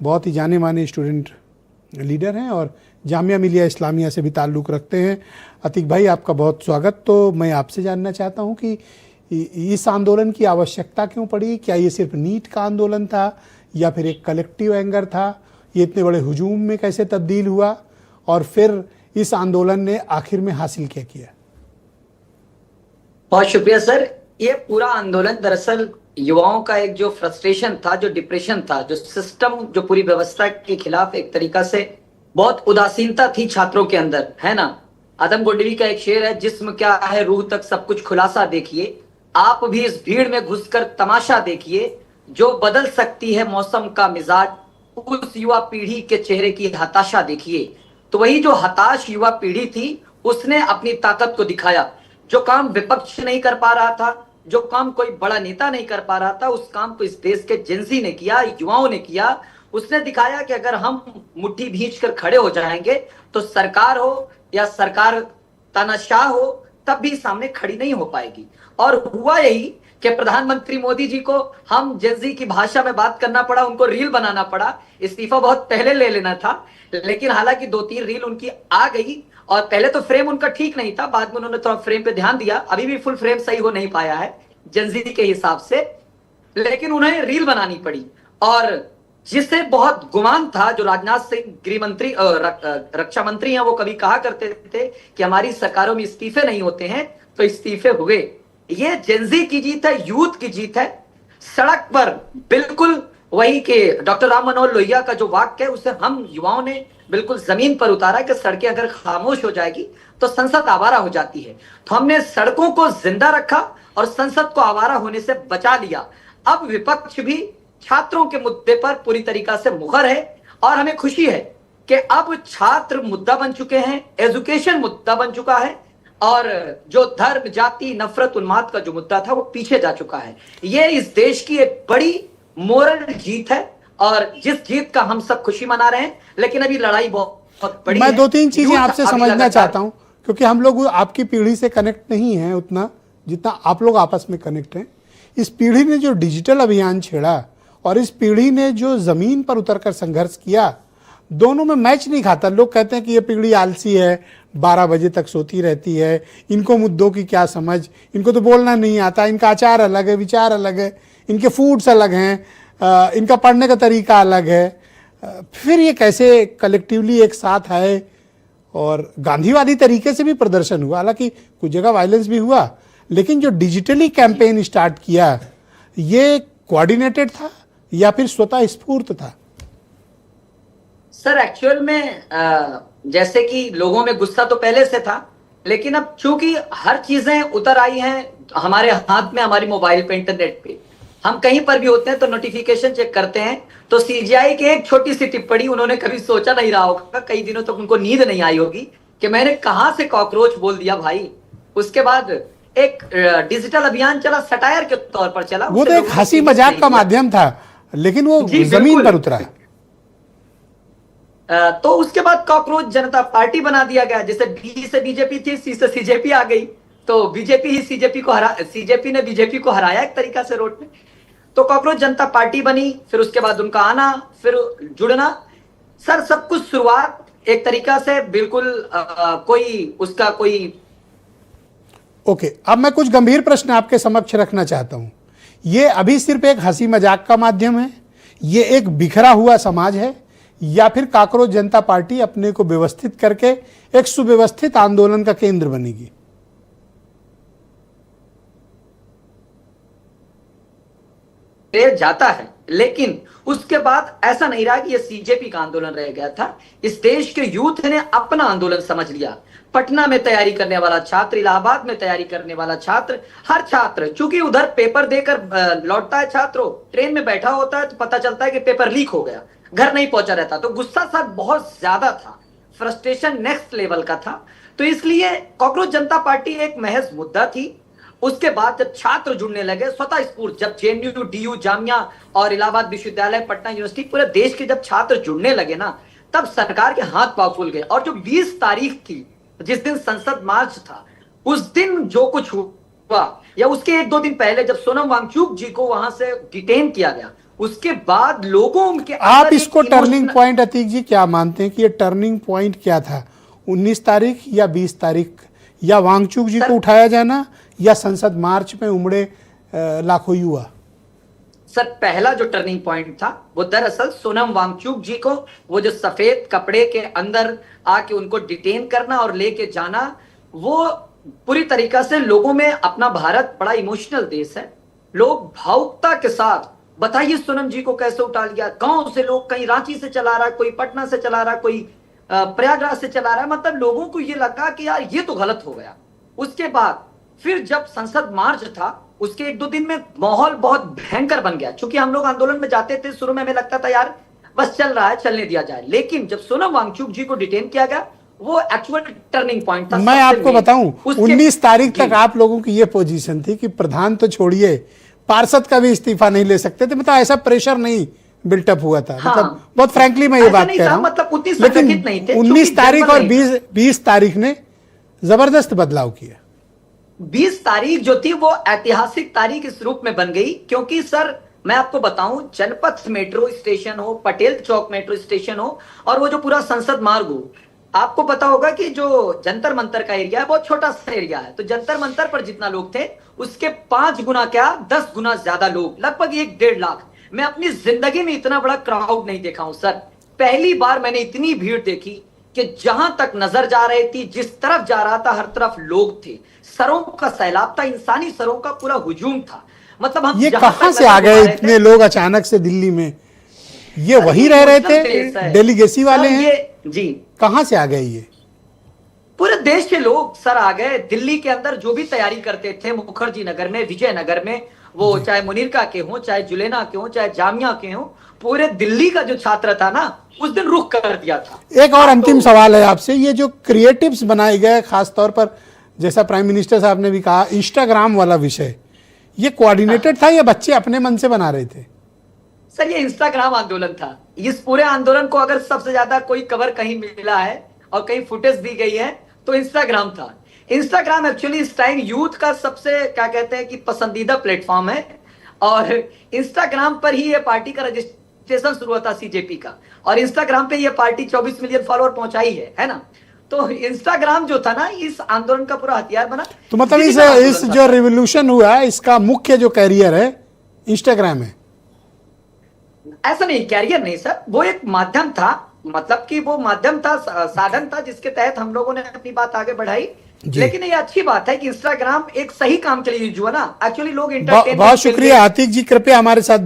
बहुत ही जाने माने स्टूडेंट लीडर हैं और जामिया मिलिया इस्लामिया से भी ताल्लुक़ रखते हैं। अतीक भाई, आपका बहुत स्वागत। तो मैं आपसे जानना चाहता हूं कि इस आंदोलन की आवश्यकता क्यों पड़ी? क्या ये सिर्फ नीट का आंदोलन था या फिर एक कलेक्टिव एंगर था? ये इतने बड़े हुजूम में कैसे तब्दील हुआ और फिर इस आंदोलन ने आखिर में हासिल क्या किया? बहुत शुक्रिया सर। ये पूरा आंदोलन दरअसल युवाओं का एक जो फ्रस्ट्रेशन था, जो डिप्रेशन था, जो सिस्टम, जो पूरी व्यवस्था के खिलाफ एक तरीका से बहुत उदासीनता थी छात्रों के अंदर, है ना। आदम गोडवी का एक शेर है, जिस्म क्या है रूह तक सब कुछ खुलासा देखिए, आप भी इस भीड़ में घुसकर तमाशा देखिए, जो बदल सकती है मौसम का मिजाज, उस युवा पीढ़ी के चेहरे की हताशा देखिए। तो वही जो हताश युवा पीढ़ी थी, उसने अपनी ताकत को दिखाया। जो काम विपक्ष नहीं कर पा रहा था, जो काम कोई बड़ा नेता नहीं कर पा रहा था, उस काम को इस देश के जेंजी ने किया, युवाओं ने किया। उसने दिखाया कि अगर हम मुट्ठी भींच कर खड़े हो जाएंगे तो सरकार हो या सरकार तानाशाह हो, तब भी सामने खड़ी नहीं हो पाएगी। और हुआ यही कि प्रधानमंत्री मोदी जी को हम जेंजी की भाषा में बात करना पड़ा, उनको रील बनाना पड़ा। इस्तीफा बहुत पहले ले लेना था, लेकिन हालांकि 2-3 रील उनकी आ गई। और पहले तो फ्रेम उनका ठीक नहीं था, बाद में उन्होंने थोड़ा फ्रेम पे ध्यान दिया। अभी भी फुल फ्रेम सही हो नहीं पाया है जेंजी के हिसाब से, लेकिन उन्हें रील बनानी पड़ी। और जिससे बहुत गुमान था, जो राजनाथ सिंह गृह मंत्री रक्षा मंत्री हैं, वो कभी कहा करते थे कि हमारी सरकारों में इस्तीफे नहीं होते हैं, तो इस्तीफे हुए। ये जेंजी की जीत है, यूथ की जीत है। सड़क पर बिल्कुल वही के डॉक्टर राम मनोहर लोहिया का जो वाक्य है, उसे हम युवाओं ने बिल्कुल जमीन पर उतारा कि सड़कें अगर खामोश हो जाएगी तो संसद आवारा हो जाती है। तो हमने सड़कों को जिंदा रखा और संसद को आवारा होने से बचा लिया। अब विपक्ष भी छात्रों के मुद्दे पर पूरी तरीका से मुखर है और हमें खुशी है कि अब छात्र मुद्दा बन चुके हैं, एजुकेशन मुद्दा बन चुका है, और जो धर्म, जाति, नफरत, उन्माद का जो मुद्दा था वो पीछे जा चुका है। ये इस देश की एक बड़ी मोरल जीत है और जिस जीत का हम सब खुशी मना रहे हैं, लेकिन अभी लड़ाई बहुत बड़ी है। मैं 2-3 चीजें आपसे समझना चाहता हूं, क्योंकि हम लोग आपकी पीढ़ी से कनेक्ट नहीं है उतना जितना आप लोग आपस में कनेक्ट हैं। इस पीढ़ी ने जो डिजिटल अभियान छेड़ा और इस पीढ़ी ने जो जमीन पर उतरकर संघर्ष किया, दोनों में मैच नहीं खाता। लोग कहते हैं कि ये पीढ़ी आलसी है, 12 बजे तक सोती रहती है, इनको मुद्दों की क्या समझ, इनको तो बोलना नहीं आता, इनका आचार अलग है, विचार अलग है, इनके फूड्स अलग हैं, इनका पढ़ने का तरीका अलग है। फिर ये कैसे कलेक्टिवली एक साथ आए? और गांधीवादी तरीके से भी प्रदर्शन हुआ, हालांकि कुछ जगह वायलेंस भी हुआ, लेकिन जो डिजिटली कैंपेन स्टार्ट किया, ये कोऑर्डिनेटेड था या फिर स्वतः स्फूर्त था? सर एक्चुअल में जैसे कि लोगों में गुस्सा तो पहले से था, लेकिन अब चूंकि हर चीजें उतर आई हैं हमारे हाथ में, हमारी मोबाइल पे, इंटरनेट पे, हम कहीं पर भी होते हैं तो नोटिफिकेशन चेक करते हैं। तो सीजीआई की एक छोटी सी टिप्पणी, उन्होंने कभी सोचा नहीं रहा होगा, कई दिनों तक उनको नींद नहीं आई होगी कि मैंने कहां से कॉकरोच बोल दिया भाई। उसके बाद एक डिजिटल अभियान चला, सटायर के तौर पर चला। वो तो एक हंसी मजाक का माध्यम था, लेकिन वो जमीन पर उतरा। तो उसके बाद कॉकरोच जनता पार्टी बना दिया गया, जैसे बी से बीजेपी थी, सी से सीजेपी आ गई, तो बीजेपी ही सीजेपी ने बीजेपी को हराया एक तरीका से रोड में। तो कॉकरोच जनता पार्टी बनी, फिर उसके बाद उनका आना, फिर जुड़ना। सर सब कुछ शुरुआत एक तरीका से बिल्कुल कोई उसका कोई ओके। अब मैं कुछ गंभीर प्रश्न आपके समक्ष रखना चाहता हूं। ये अभी सिर्फ एक हंसी मजाक का माध्यम है, ये एक बिखरा हुआ समाज है, या फिर कॉकरोच जनता पार्टी अपने को व्यवस्थित करके एक सुव्यवस्थित आंदोलन का केंद्र बनेगी? जाता है, लेकिन उसके बाद ऐसा नहीं रहा कि ये सीजेपी का आंदोलन रह गया था। इस देश के यूथ ने अपना आंदोलन समझ लिया। पटना में तैयारी करने वाला छात्र, इलाहाबाद में तैयारी करने वाला छात्र, हर छात्र, चूंकि उधर पेपर देकर लौटता है छात्रों, ट्रेन में बैठा होता है तो पता चलता है कि पेपर लीक हो गया, घर नहीं पहुंचा रहता, तो गुस्सा सर बहुत ज्यादा था, फ्रस्ट्रेशन नेक्स्ट लेवल का था। तो इसलिए कॉकरोच जनता पार्टी एक महज मुद्दा थी। उसके बाद जब छात्र जुड़ने लगे स्वतः स्फूर्त, जब जेएनयू, डीयू, जामिया और इलाहाबाद विश्वविद्यालय, पटना यूनिवर्सिटी, पूरे देश के जब छात्र जुड़ने लगे ना, तब सरकार के हाथ पांव फूल गए। और जो 20 तारीख थी, जिस दिन संसद मार्च था, उस दिन जो कुछ हुआ, या उसके 1-2 दिन पहले जब सोनम वांगचुक जी को वहां से डिटेन किया गया, उसके बाद लोगों के आप अंदर इसको एक टर्निंग इमोशनल पॉइंट अतीक जी क्या मानते हैं कि ये टर्निंग पॉइंट क्या था? 19 तारीख या 20 तारीख, या वांगचुक जी को उठाया जाना, या संसद मार्च में उमड़े लाखों युवा? सर, पहला जो टर्निंग पॉइंट था वो दरअसल सोनम वांगचुक जी को वो जो सफेद कपड़े के अंदर आके उनको डिटेन करना और लेके जाना, वो पूरी तरीका से लोगों में, अपना भारत बड़ा इमोशनल देश है, लोग भावुकता के साथ, बताइए सोनम जी को कैसे उठा लिया, गांव से लोग, कहीं रांची से चला रहा, कोई पटना से चला रहा, कोई प्रयागराज से चला रहा है, मतलब लोगों को ये लगा कि यार ये तो गलत हो गया। उसके बाद फिर जब संसद मार्च था, उसके 1-2 दिन में माहौल बहुत भयंकर बन गया। चूंकि हम लोग आंदोलन में जाते थे, शुरू में हमें लगता था यार बस चल रहा है, चलने दिया जाए, लेकिन जब सोनम वांगचुक जी को डिटेन किया गया, वो एक्चुअल टर्निंग पॉइंट था। मैं आपको बताऊं, 19 तारीख तक आप लोगों की ये पोजीशन थी कि प्रधान तो छोड़िए, पार्षद का भी इस्तीफा नहीं ले सकते थे, मतलब ऐसा प्रेशर नहीं बिल्टअप हुआ था। हाँ, मतलब बहुत फ्रैंकली मैं ये बात कह रहा हूं, मतलब उतनी लेकिन संगठित नहीं थे, 19 तारीख और 20 तारीख ने जबरदस्त बदलाव किया। 20 तारीख जो थी वो ऐतिहासिक तारीख इस रूप में बन गई, क्योंकि सर मैं आपको बताऊं, जनपथ मेट्रो स्टेशन हो, पटेल चौक मेट्रो स्टेशन हो, और वो जो पूरा संसद मार्ग हो, आपको पता होगा कि जो जंतर मंतर का एरिया है बहुत छोटा सा एरिया है, तो जंतर मंतर पर जितना लोग थे उसके 5 गुना क्या 10 गुना ज्यादा लोग, लगभग 1-1.5 लाख। मैं अपनी जिंदगी में इतना बड़ा क्राउड नहीं देखा हूं सर। पहली बार मैंने इतनी भीड़ देखी कि जहां तक नजर जा रही थी, जिस तरफ जा रहा था, हर तरफ लोग थे, सरों का सैलाब था, इंसानी सरों का पूरा हुजूम था। मतलब हम ये कहां से आ गए इतने लोग अचानक से दिल्ली में? ये वही रह रहे थे, डेलीगेसी वाले हैं जी? कहां से आ गए ये? पूरे देश के लोग सर आ गए। दिल्ली के अंदर जो भी तैयारी करते थे, मुखर्जी नगर में, विजयनगर में, वो चाहे मुनीरका के हों, चाहे जुलेना के हों, चाहे जामिया के हों, पूरे दिल्ली का जो छात्र था ना, उस दिन रुख कर दिया था। एक और अंतिम सवाल है आपसे, ये जो क्रिएटिव्स बनाए गए, खासतौर पर जैसा प्राइम मिनिस्टर साहब ने भी कहा, इंस्टाग्राम वाला विषय, ये कोऑर्डिनेटेड था या बच्चे अपने मन से बना रहे थे? सर, ये इंस्टाग्राम आंदोलन था। इस पूरे आंदोलन को अगर सबसे ज्यादा कोई कवर कहीं मिला है और कहीं फुटेज दी गई है तो इंस्टाग्राम था। इंस्टाग्राम एक्चुअली इस टाइम यूथ का सबसे, क्या कहते हैं कि पसंदीदा प्लेटफॉर्म है, और इंस्टाग्राम पर ही ये पार्टी का रजिस्ट्रेशन शुरू हुआ था सीजेपी का, और इंस्टाग्राम पे ये पार्टी 24 मिलियन फॉलोअर पहुंचाई है ना। तो इंस्टाग्राम जो था ना, इस आंदोलन का पूरा हथियार बना। तो मतलब इस जो रिवोल्यूशन हुआ है, इसका मुख्य जो कैरियर है इंस्टाग्राम है? ऐसा नहीं, कैरियर नहीं सर, वो एक माध्यम था, मतलब कि वो माध्यम था, साधन था, जिसके तहत हम लोगों ने अपनी बात आगे बढ़ाई। लेकिन ये अच्छी बात है कि इंस्टाग्राम एक सही काम के लिए यूज हुआ ना। एक्चुअली लोग बहुत शुक्रिया अतीक जी, कृपया हमारे साथ